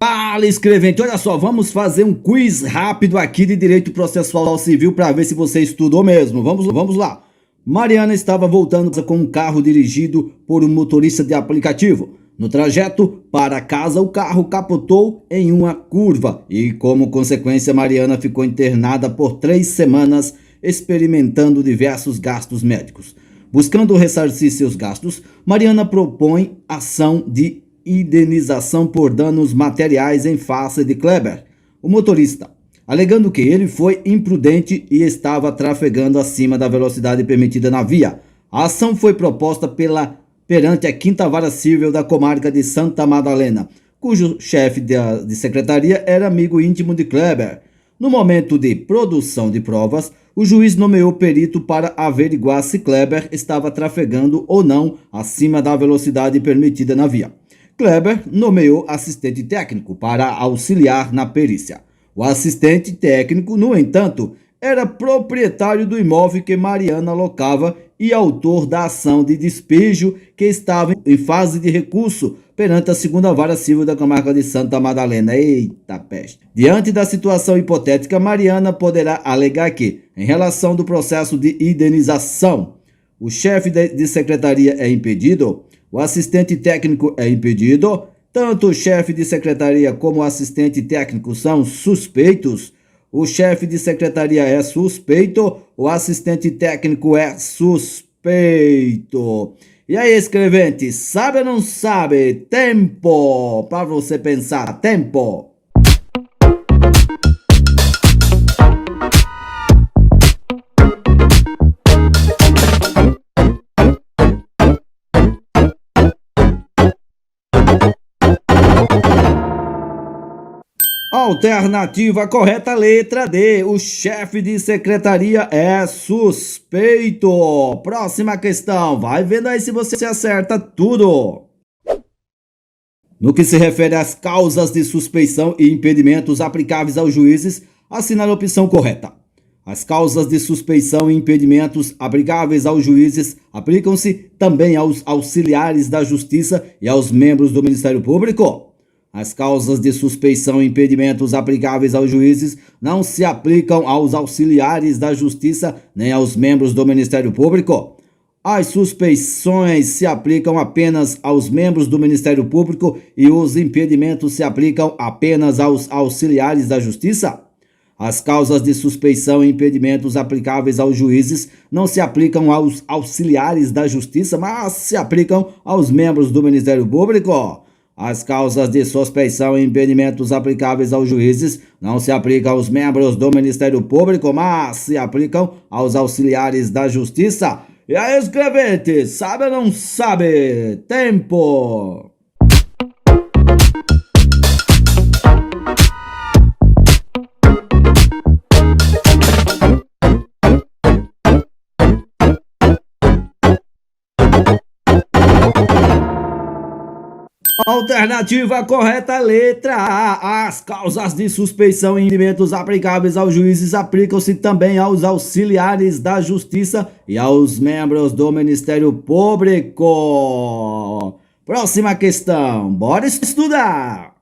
Fala, escrevente, olha só, vamos fazer um quiz rápido aqui de direito processual civil para ver se você estudou mesmo. Vamos lá. Mariana estava voltando com um carro dirigido por um motorista de aplicativo. No trajeto para casa, o carro capotou em uma curva e, como consequência, Mariana ficou internada por 3 semanas, experimentando diversos gastos médicos. Buscando ressarcir seus gastos, Mariana propõe ação de indenização por danos materiais em face de Kleber, o motorista, alegando que ele foi imprudente e estava trafegando acima da velocidade permitida na via. A ação foi proposta perante a 5ª Vara Civil da comarca de Santa Madalena, cujo chefe de secretaria era amigo íntimo de Kleber. No momento de produção de provas, o juiz nomeou perito para averiguar se Kleber estava trafegando ou não acima da velocidade permitida na via. Kleber nomeou assistente técnico para auxiliar na perícia. O assistente técnico, no entanto, era proprietário do imóvel que Mariana locava e autor da ação de despejo que estava em fase de recurso perante a 2ª Vara Civil da comarca de Santa Madalena. Eita peste! Diante da situação hipotética, Mariana poderá alegar que, em relação do processo de indenização, o chefe de secretaria é impedido, o assistente técnico é impedido, tanto o chefe de secretaria como o assistente técnico são suspeitos, o chefe de secretaria é suspeito, o assistente técnico é suspeito. E aí, escrevente, sabe ou não sabe? Tempo para você pensar, tempo. Alternativa correta, letra D. O chefe de secretaria é suspeito. Próxima questão. Vai vendo aí se você acerta tudo. No que se refere às causas de suspeição e impedimentos aplicáveis aos juízes, assinale a opção correta. As causas de suspeição e impedimentos aplicáveis aos juízes aplicam-se também aos auxiliares da Justiça e aos membros do Ministério Público. As causas de suspeição e impedimentos aplicáveis aos juízes não se aplicam aos auxiliares da Justiça nem aos membros do Ministério Público. As suspeições se aplicam apenas aos membros do Ministério Público e os impedimentos se aplicam apenas aos auxiliares da Justiça. As causas de suspeição e impedimentos aplicáveis aos juízes não se aplicam aos auxiliares da Justiça, mas se aplicam aos membros do Ministério Público. As causas de suspeição e impedimentos aplicáveis aos juízes não se aplicam aos membros do Ministério Público, mas se aplicam aos auxiliares da Justiça. E aí, escrevente, sabe ou não sabe? Tempo! Alternativa correta, letra A. As causas de suspeição e impedimentos aplicáveis aos juízes aplicam-se também aos auxiliares da Justiça e aos membros do Ministério Público. Próxima questão. Bora estudar!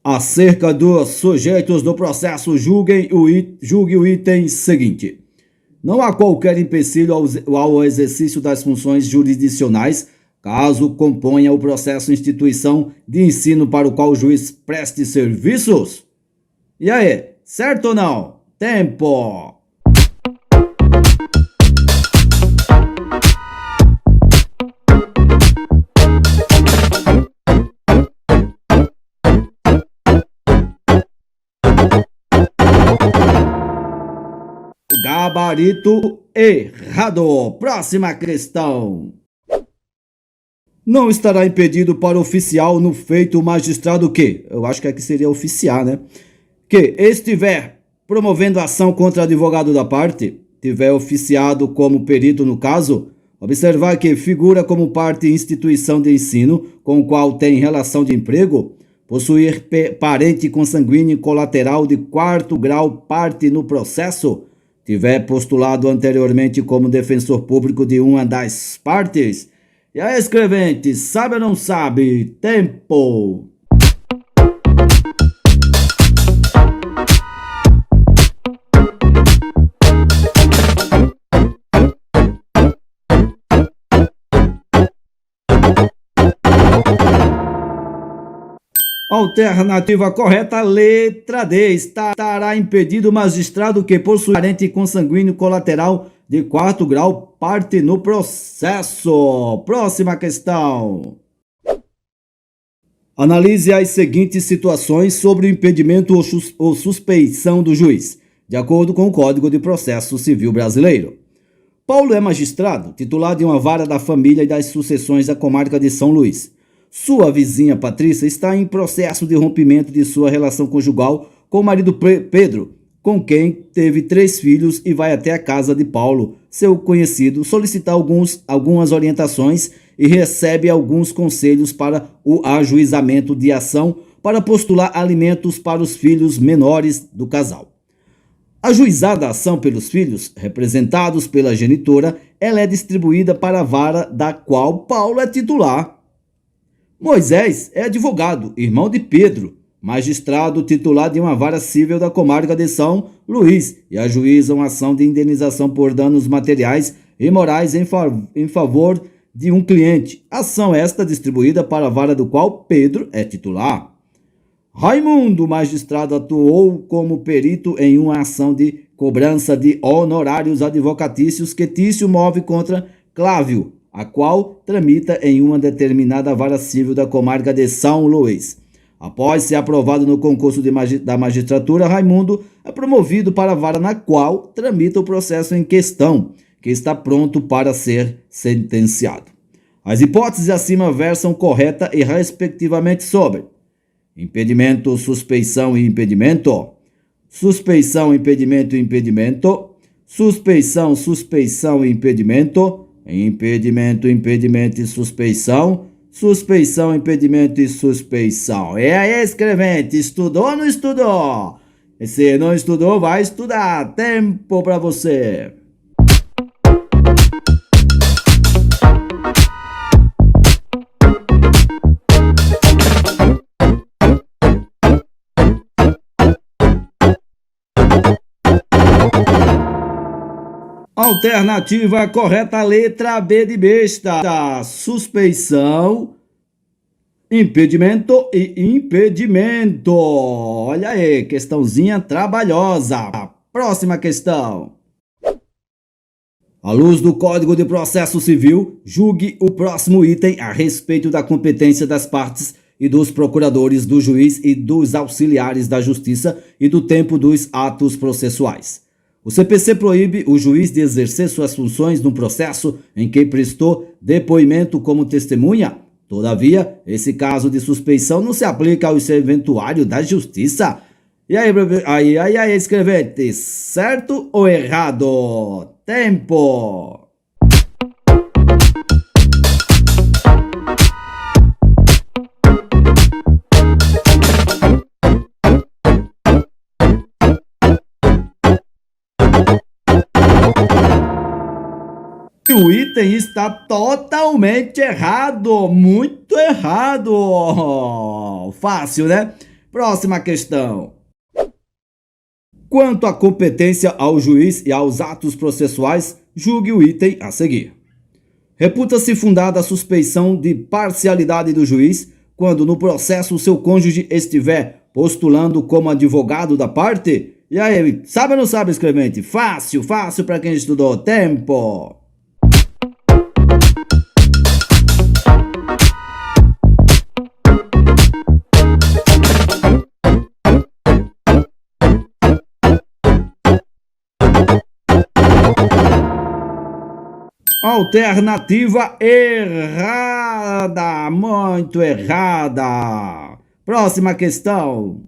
Acerca dos sujeitos do processo, julgue o item seguinte. Não há qualquer empecilho ao exercício das funções jurisdicionais caso componha o processo instituição de ensino para o qual o juiz preste serviços? E aí, certo ou não? Tempo! Gabarito errado. Próxima questão. Não estará impedido para oficial no feito o magistrado que, eu acho que aqui seria oficiar, né? Que estiver promovendo ação contra advogado da parte, tiver oficiado como perito no caso, observar que figura como parte instituição de ensino com o qual tem relação de emprego, possuir parente consanguíneo colateral de 4º grau parte no processo, tiver postulado anteriormente como defensor público de uma das partes. E aí, escrevente, sabe ou não sabe? Tempo! Alternativa correta, letra D. Estará impedido o magistrado que possui parente consanguíneo colateral de 4º grau parte no processo. Próxima questão. Analise as seguintes situações sobre o impedimento ou suspeição do juiz, de acordo com o Código de Processo Civil Brasileiro. Paulo é magistrado, titular de uma vara da família e das sucessões da comarca de São Luís. Sua vizinha Patrícia está em processo de rompimento de sua relação conjugal com o marido Pedro, com quem teve 3 filhos, e vai até a casa de Paulo, seu conhecido, solicitar algumas orientações e recebe alguns conselhos para o ajuizamento de ação para postular alimentos para os filhos menores do casal. Ajuizada a ação pelos filhos, representados pela genitora, ela é distribuída para a vara da qual Paulo é titular. Moisés é advogado, irmão de Pedro, magistrado titular de uma vara civil da comarca de São Luís, e ajuizam ação de indenização por danos materiais e morais em favor de um cliente. Ação esta distribuída para a vara do qual Pedro é titular. Raimundo, magistrado, atuou como perito em uma ação de cobrança de honorários advocatícios que Tício move contra Clávio, a qual tramita em uma determinada vara civil da comarca de São Luís. Após ser aprovado no concurso da magistratura, Raimundo é promovido para a vara na qual tramita o processo em questão, que está pronto para ser sentenciado. As hipóteses acima versam correta e respectivamente sobre impedimento, suspeição e impedimento, suspeição, impedimento e impedimento, suspeição, suspeição e impedimento, impedimento, impedimento e suspeição, suspeição, impedimento e suspeição. E aí, escrevente, estudou ou não estudou? E se não estudou, vai estudar. Tempo para você. Alternativa correta, letra B de besta. Suspeição, impedimento e impedimento. Olha aí, questãozinha trabalhosa. Próxima questão. À luz do Código de Processo Civil, julgue o próximo item a respeito da competência das partes e dos procuradores, do juiz e dos auxiliares da justiça e do tempo dos atos processuais. O CPC proíbe o juiz de exercer suas funções no processo em que prestou depoimento como testemunha. Todavia, esse caso de suspeição não se aplica ao serventuário da justiça. E aí, escrevente, certo ou errado? Tempo! O item está totalmente errado, muito errado. Fácil, né? Próxima questão. Quanto à competência ao juiz e aos atos processuais, julgue o item a seguir. Reputa-se fundada a suspeição de parcialidade do juiz quando no processo o seu cônjuge estiver postulando como advogado da parte? E aí, sabe ou não sabe, escrevente? Fácil, fácil para quem estudou. Tempo! Alternativa errada, muito errada. Próxima questão.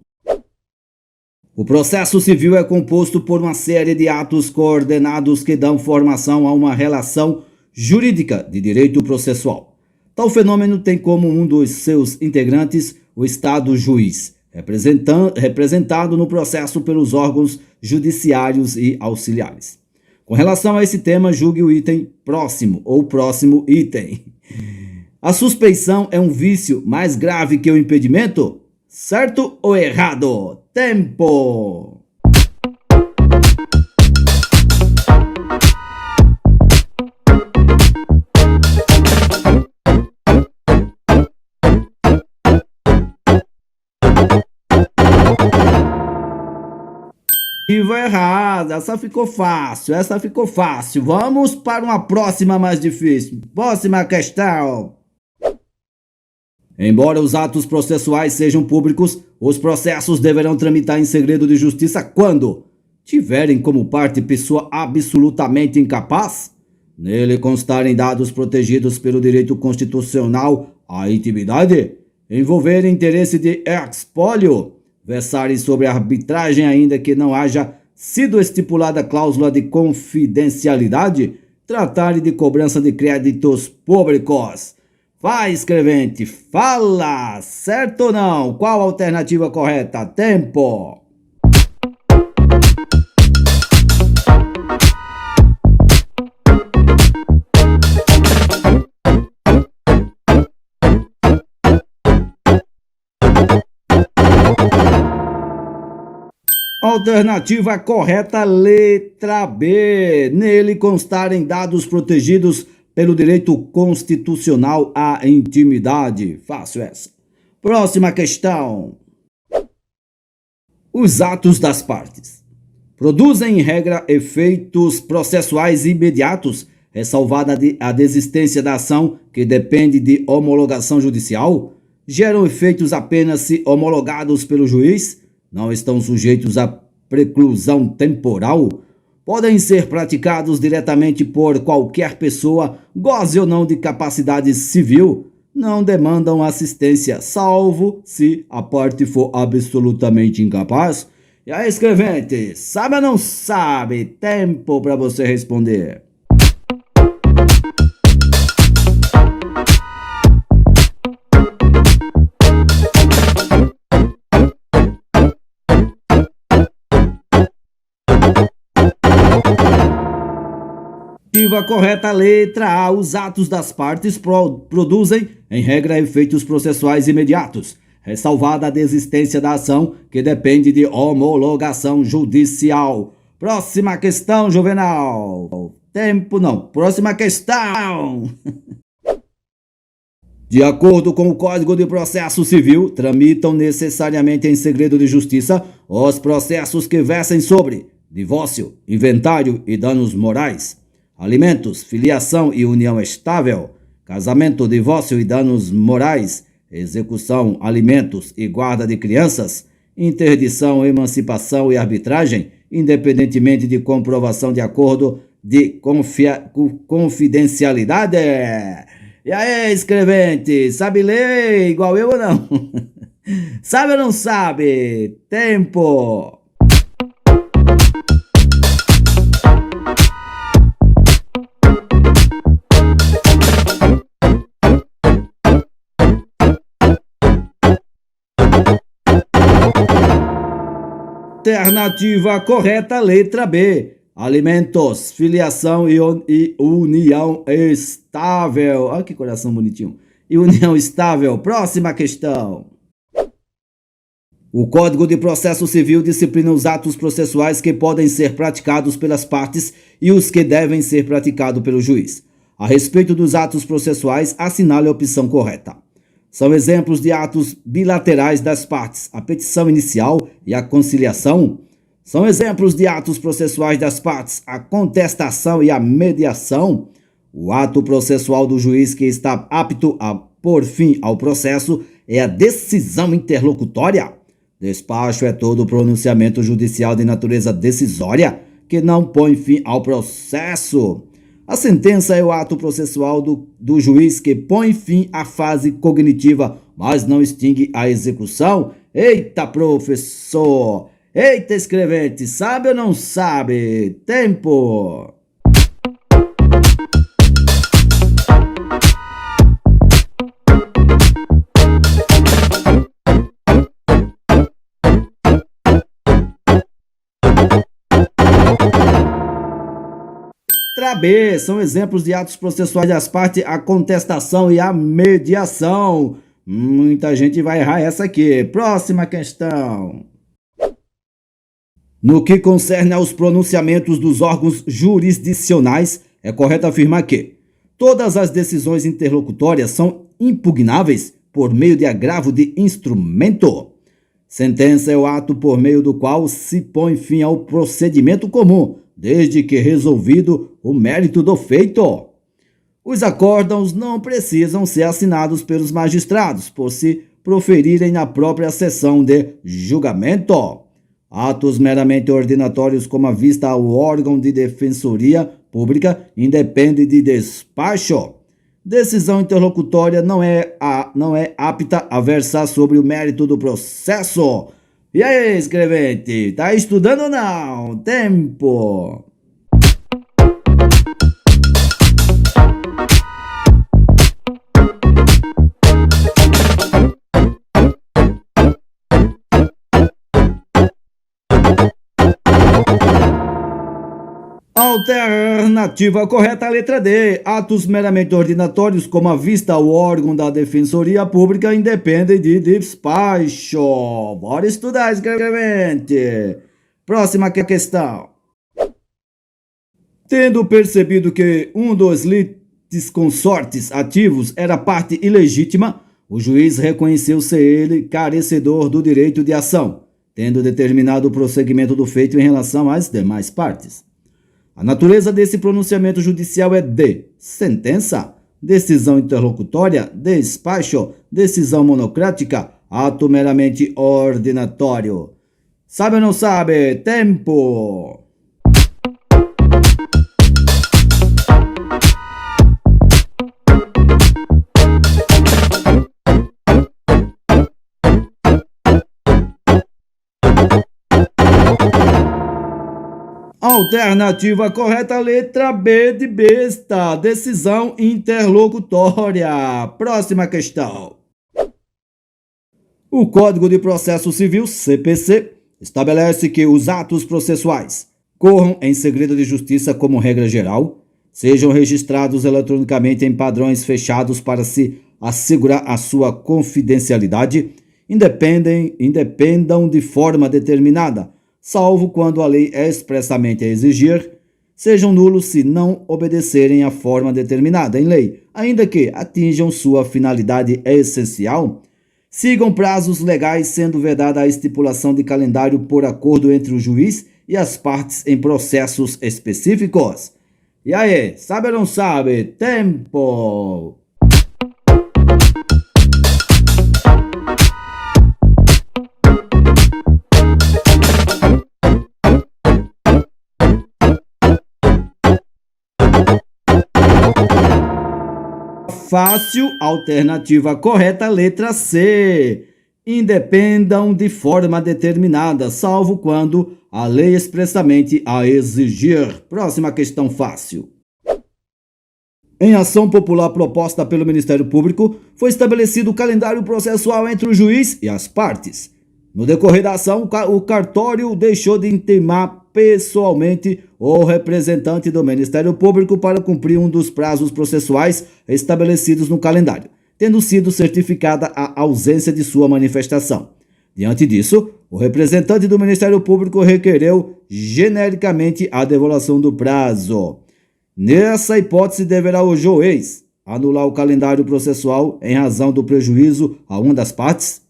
O processo civil é composto por uma série de atos coordenados que dão formação a uma relação jurídica de direito processual. Tal fenômeno tem como um dos seus integrantes o Estado juiz, representado no processo pelos órgãos judiciários e auxiliares. Com relação a esse tema, julgue o item próximo ou próximo item. A suspeição é um vício mais grave que o impedimento? Certo ou errado? Tempo! Errada, essa ficou fácil, essa ficou fácil. Vamos para uma próxima mais difícil. Próxima questão. Embora os atos processuais sejam públicos, os processos deverão tramitar em segredo de justiça quando tiverem como parte pessoa absolutamente incapaz, nele constarem dados protegidos pelo direito constitucional à intimidade, envolver interesse de expolio, versarem sobre a arbitragem ainda que não haja sido estipulada cláusula de confidencialidade, tratarem de cobrança de créditos públicos. Vai, escrevente, fala! Certo ou não? Qual a alternativa correta? Tempo! Alternativa correta, letra B. Nele constarem dados protegidos pelo direito constitucional à intimidade. Fácil essa. Próxima questão. Os atos das partes produzem, em regra, efeitos processuais imediatos, ressalvada a desistência da ação que depende de homologação judicial, geram efeitos apenas se homologados pelo juiz, não estão sujeitos à preclusão temporal, podem ser praticados diretamente por qualquer pessoa, goze ou não de capacidade civil, não demandam assistência, salvo se a parte for absolutamente incapaz. E aí, escrevente, sabe ou não sabe? Tempo para você responder. Alternativa correta, letra A. Os atos das partes produzem, em regra, efeitos processuais imediatos, ressalvada a desistência da ação que depende de homologação judicial. Próxima questão, Juvenal. Tempo não. Próxima questão. De acordo com o Código de Processo Civil, tramitam necessariamente em segredo de justiça os processos que versem sobre divórcio, inventário e danos morais, alimentos, filiação e união estável, casamento, divórcio e danos morais, execução, alimentos e guarda de crianças, interdição, emancipação e arbitragem, independentemente de comprovação de acordo de confidencialidade. E aí, escrevente, sabe ler igual eu ou não? Sabe ou não sabe? Tempo! Alternativa correta, letra B. Alimentos, filiação e união estável. Olha que coração bonitinho. E união estável. Próxima questão. O Código de Processo Civil disciplina os atos processuais que podem ser praticados pelas partes e os que devem ser praticados pelo juiz. A respeito dos atos processuais, assinale a opção correta. São exemplos de atos bilaterais das partes, a petição inicial e a conciliação. São exemplos de atos processuais das partes, a contestação e a mediação. O ato processual do juiz que está apto a pôr fim ao processo é a decisão interlocutória. Despacho é todo pronunciamento judicial de natureza decisória que não põe fim ao processo. A sentença é o ato processual do juiz que põe fim à fase cognitiva, mas não extingue a execução. Eita, professor! Eita, escrevente, sabe ou não sabe? Tempo! Letra B, são exemplos de atos processuais das partes, a contestação e a mediação. Muita gente vai errar essa aqui. Próxima questão. No que concerne aos pronunciamentos dos órgãos jurisdicionais, é correto afirmar que todas as decisões interlocutórias são impugnáveis por meio de agravo de instrumento. Sentença é o ato por meio do qual se põe fim ao procedimento comum, desde que resolvido o mérito do feito. Os acórdãos não precisam ser assinados pelos magistrados, por se proferirem na própria sessão de julgamento. Atos meramente ordinatórios, como a vista ao órgão de defensoria pública, independe de despacho. Decisão interlocutória não é apta a versar sobre o mérito do processo. E aí, escrevente, tá estudando ou não? Tempo! Alternativa correta, letra D. Atos meramente ordinatórios, como a vista ao órgão da Defensoria Pública, independem de despacho. Bora estudar, escrevente. Próxima questão. Tendo percebido que um dos litisconsortes ativos era parte ilegítima, o juiz reconheceu ser ele carecedor do direito de ação, tendo determinado o prosseguimento do feito em relação às demais partes. A natureza desse pronunciamento judicial é de sentença, decisão interlocutória, despacho, decisão monocrática, ato meramente ordinatório. Sabe ou não sabe? Tempo! Alternativa correta, letra B de besta, decisão interlocutória. Próxima questão. O Código de Processo Civil, CPC, estabelece que os atos processuais corram em segredo de justiça como regra geral, sejam registrados eletronicamente em padrões fechados para se assegurar a sua confidencialidade, independam de forma determinada, salvo quando a lei é expressamente a exigir, sejam nulos se não obedecerem à forma determinada em lei, ainda que atinjam sua finalidade essencial, sigam prazos legais, sendo vedada a estipulação de calendário por acordo entre o juiz e as partes em processos específicos. E aí, sabe ou não sabe? Tempo! Fácil, alternativa correta, letra C. Independam de forma determinada, salvo quando a lei expressamente a exigir. Próxima questão fácil. Em ação popular proposta pelo Ministério Público, foi estabelecido o calendário processual entre o juiz e as partes. No decorrer da ação, o cartório deixou de intimar pessoalmente o representante do Ministério Público para cumprir um dos prazos processuais estabelecidos no calendário, tendo sido certificada a ausência de sua manifestação. Diante disso, o representante do Ministério Público requereu genericamente a devolução do prazo. Nessa hipótese, deverá o juiz anular o calendário processual em razão do prejuízo a uma das partes?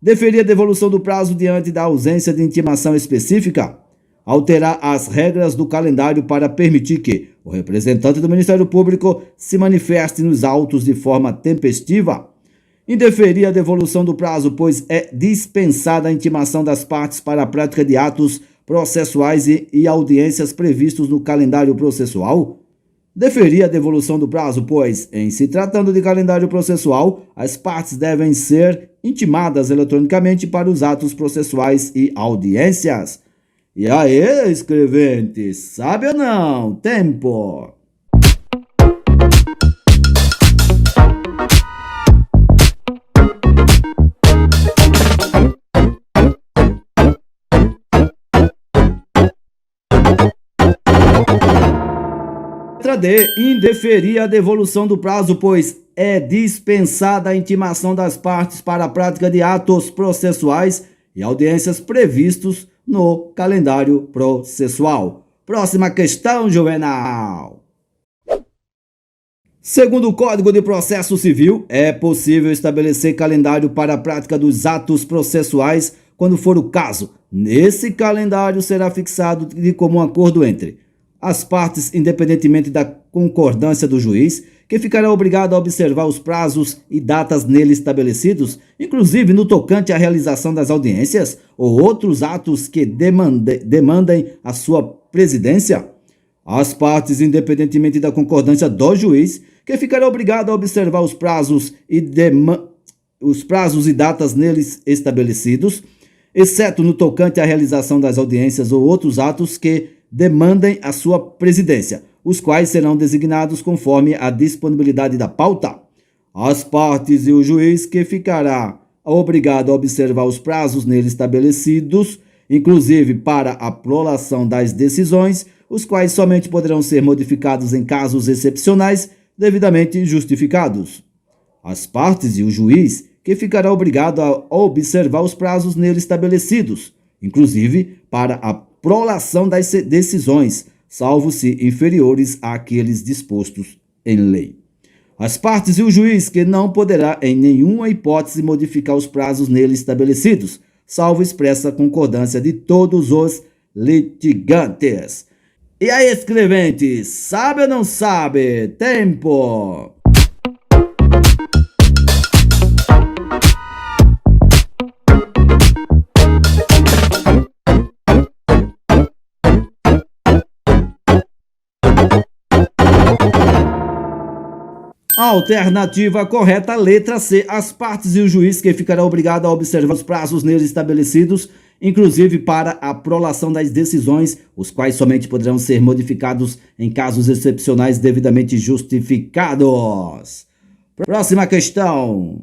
Deferir a devolução do prazo diante da ausência de intimação específica? Alterar as regras do calendário para permitir que o representante do Ministério Público se manifeste nos autos de forma tempestiva? Indeferir a devolução do prazo, pois é dispensada a intimação das partes para a prática de atos processuais e audiências previstos no calendário processual? Deferir a devolução do prazo, pois, em se tratando de calendário processual, as partes devem ser intimadas eletronicamente para os atos processuais e audiências. E aí, escrevente, sabe ou não? Tempo! Letra D. Indeferir a devolução do prazo, pois é dispensada a intimação das partes para a prática de atos processuais e audiências previstos no calendário processual. Próxima questão, Juvenal. Segundo o Código de Processo Civil, é possível estabelecer calendário para a prática dos atos processuais quando for o caso. Nesse calendário será fixado de comum acordo entre as partes, independentemente da concordância do juiz, que ficará obrigado a observar os prazos e datas nele estabelecidos, inclusive no tocante à realização das audiências ou outros atos que demandem a sua presidência. As partes, independentemente da concordância do juiz, que ficará obrigado a observar os prazos e datas neles estabelecidos, exceto no tocante à realização das audiências ou outros atos que demandem a sua presidência, os quais serão designados conforme a disponibilidade da pauta. As partes e o juiz que ficará obrigado a observar os prazos nele estabelecidos, inclusive para a prolação das decisões, os quais somente poderão ser modificados em casos excepcionais devidamente justificados. As partes e o juiz que ficará obrigado a observar os prazos nele estabelecidos, inclusive para a prolação das decisões, salvo se inferiores àqueles dispostos em lei. As partes e o juiz que não poderá em nenhuma hipótese modificar os prazos nele estabelecidos, salvo expressa concordância de todos os litigantes. E aí, escrevente, sabe ou não sabe? Tempo! Alternativa correta, letra C. As partes e o juiz que ficará obrigado a observar os prazos neles estabelecidos, inclusive para a prolação das decisões, os quais somente poderão ser modificados em casos excepcionais devidamente justificados. Próxima questão.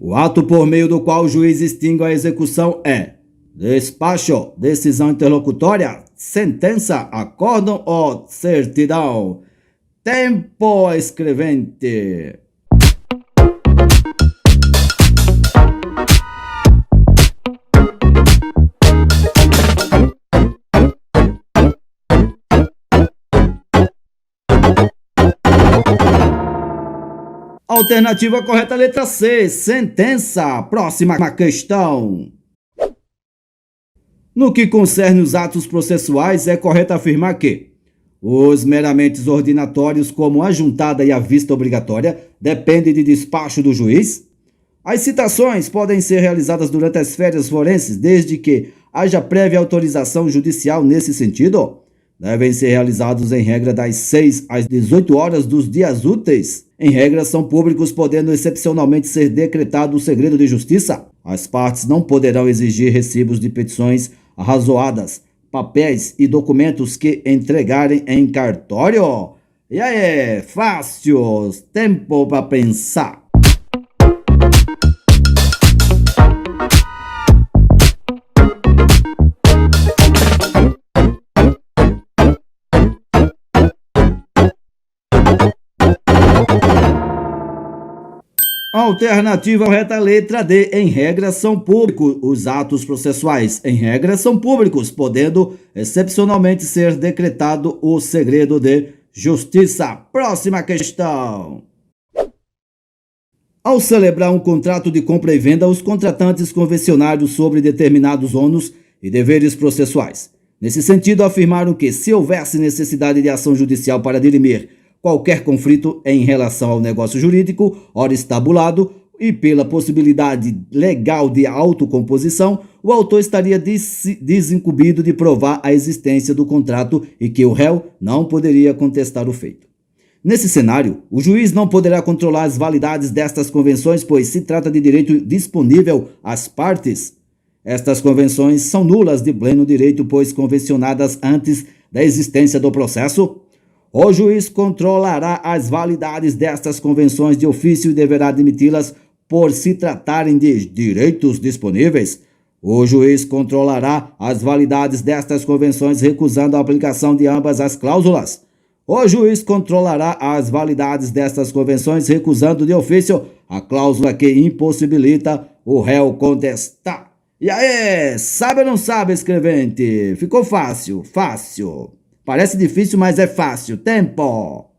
O ato por meio do qual o juiz extingue a execução é despacho, decisão interlocutória, sentença, acórdão ou certidão? Tempo, escrevente. Alternativa correta, letra C, sentença. Próxima questão. No que concerne os atos processuais, é correto afirmar que os meramente ordinatórios, como a juntada e a vista obrigatória, dependem de despacho do juiz. As citações podem ser realizadas durante as férias forenses, desde que haja prévia autorização judicial nesse sentido. Devem ser realizados em regra das 6 às 18 horas dos dias úteis. Em regra, são públicos, podendo excepcionalmente ser decretado o segredo de justiça. As partes não poderão exigir recibos de petições arrazoadas, papéis e documentos que entregarem em cartório. E aí, fácil, tempo para pensar. Alternativa correta, letra D. Em regra, são públicos os atos processuais. Em regra, são públicos, podendo excepcionalmente ser decretado o segredo de justiça. Próxima questão. Ao celebrar um contrato de compra e venda, os contratantes convencionaram sobre determinados ônus e deveres processuais. Nesse sentido, afirmaram que, se houvesse necessidade de ação judicial para dirimir qualquer conflito em relação ao negócio jurídico, ora estabulado, e pela possibilidade legal de autocomposição, o autor estaria desincumbido de provar a existência do contrato e que o réu não poderia contestar o feito. Nesse cenário, o juiz não poderá controlar as validades destas convenções, pois se trata de direito disponível às partes. Estas convenções são nulas de pleno direito, pois convencionadas antes da existência do processo. O juiz controlará as validades destas convenções de ofício e deverá admiti-las por se tratarem de direitos disponíveis. O juiz controlará as validades destas convenções recusando a aplicação de ambas as cláusulas. O juiz controlará as validades destas convenções recusando de ofício a cláusula que impossibilita o réu contestar. E aí, sabe ou não sabe, escrevente? Ficou fácil, fácil. Parece difícil, mas é fácil. Tempo!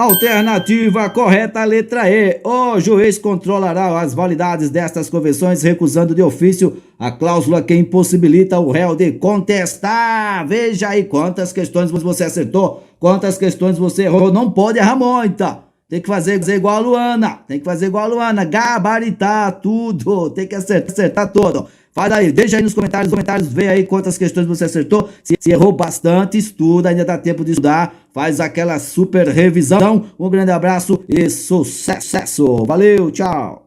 Alternativa correta, letra E. O juiz controlará as validades destas convenções, recusando de ofício a cláusula que impossibilita o réu de contestar. Veja aí quantas questões você acertou, quantas questões você errou. Não pode errar muita. Tem que fazer igual a Luana. Tem que fazer igual a Luana. Gabaritar tudo. Tem que acertar tudo. Faz aí, deixa aí nos comentários, vê aí quantas questões você acertou. Se errou bastante, estuda, ainda dá tempo de estudar. Faz aquela super revisão. Um grande abraço e sucesso. Valeu, tchau.